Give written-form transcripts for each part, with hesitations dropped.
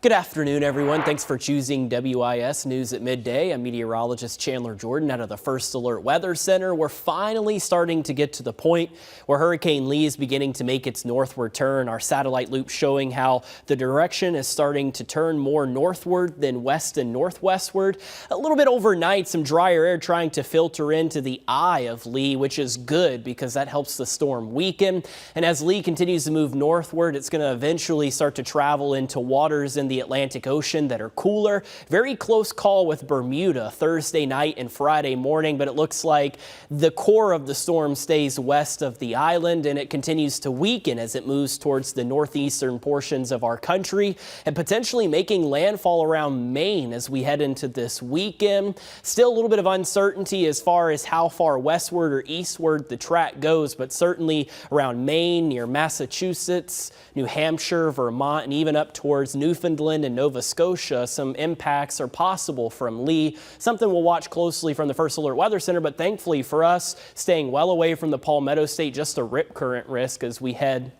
Good afternoon, everyone. Thanks for choosing WIS News at Midday. I'm meteorologist Chandler Jordan out of the First Alert Weather Center. We're finally starting to get to the point where Hurricane Lee is beginning to make its northward turn. Our satellite loop showing how the direction is starting to turn more northward than west and northwestward. A little bit overnight, some drier air trying to filter into the eye of Lee, which is good because that helps the storm weaken. And as Lee continues to move northward, it's going to eventually start to travel into waters in the Atlantic Ocean that are cooler. Very close call with Bermuda Thursday night and Friday morning, but it looks like the core of the storm stays west of the island and it continues to weaken as it moves towards the northeastern portions of our country and potentially making landfall around Maine as we head into this weekend. Still a little bit of uncertainty as far as how far westward or eastward the track goes, but certainly around Maine, near Massachusetts, New Hampshire, Vermont, and even up towards Newfoundland and Nova Scotia, some impacts are possible from Lee. Something we'll watch closely from the First Alert Weather Center, but thankfully for us, staying well away from the Palmetto State, just a rip current risk as we head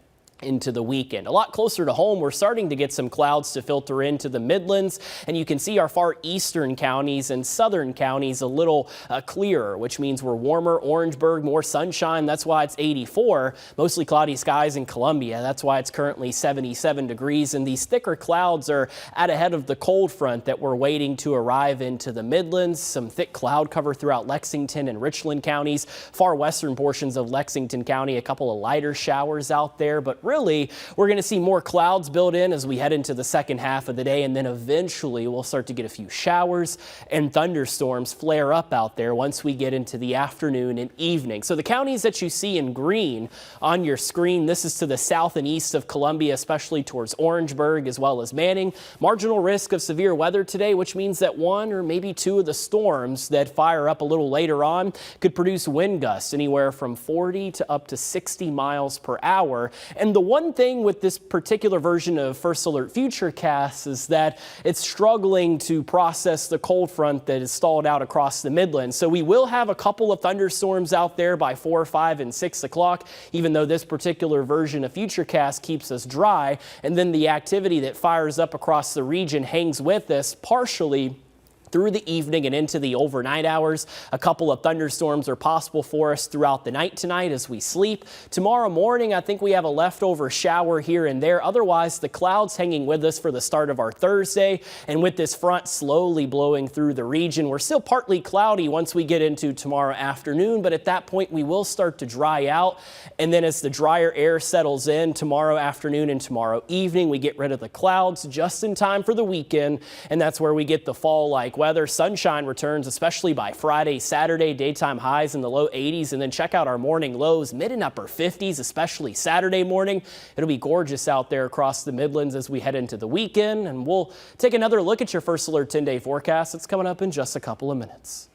into the weekend. A lot closer to home, we're starting to get some clouds to filter into the Midlands, and you can see our far eastern counties and southern counties a little clearer, which means we're warmer. Orangeburg, more sunshine. That's why it's 84. Mostly cloudy skies in Columbia. That's why it's currently 77 degrees, and these thicker clouds are out ahead of the cold front that we're waiting to arrive into the Midlands. Some thick cloud cover throughout Lexington and Richland counties. Far western portions of Lexington County, a couple of lighter showers out there, but really, we're going to see more clouds build in as we head into the second half of the day, and then eventually we'll start to get a few showers and thunderstorms flare up out there once we get into the afternoon and evening. So the counties that you see in green on your screen, this is to the south and east of Columbia, especially towards Orangeburg as well as Manning. Marginal risk of severe weather today, which means that one or maybe two of the storms that fire up a little later on could produce wind gusts anywhere from 40 to up to 60 miles per hour. And the one thing with this particular version of First Alert Futurecast is that it's struggling to process the cold front that is stalled out across the Midlands. So we will have a couple of thunderstorms out there by 4, 5, and 6 o'clock, even though this particular version of Futurecast keeps us dry. And then the activity that fires up across the region hangs with us partially through the evening and into the overnight hours. A couple of thunderstorms are possible for us throughout the night tonight as we sleep. Tomorrow morning, I think we have a leftover shower here and there. Otherwise, the clouds hanging with us for the start of our Thursday. And with this front slowly blowing through the region, we're still partly cloudy once we get into tomorrow afternoon. But at that point, we will start to dry out. And then as the drier air settles in tomorrow afternoon and tomorrow evening, we get rid of the clouds just in time for the weekend. And that's where we get the fall-like weather. Sunshine returns, especially by Friday, Saturday, daytime highs in the low 80s, and then check out our morning lows, mid and upper 50s, especially Saturday morning. It'll be gorgeous out there across the Midlands as we head into the weekend, and we'll take another look at your First Alert 10-day forecast. It's coming up in just a couple of minutes.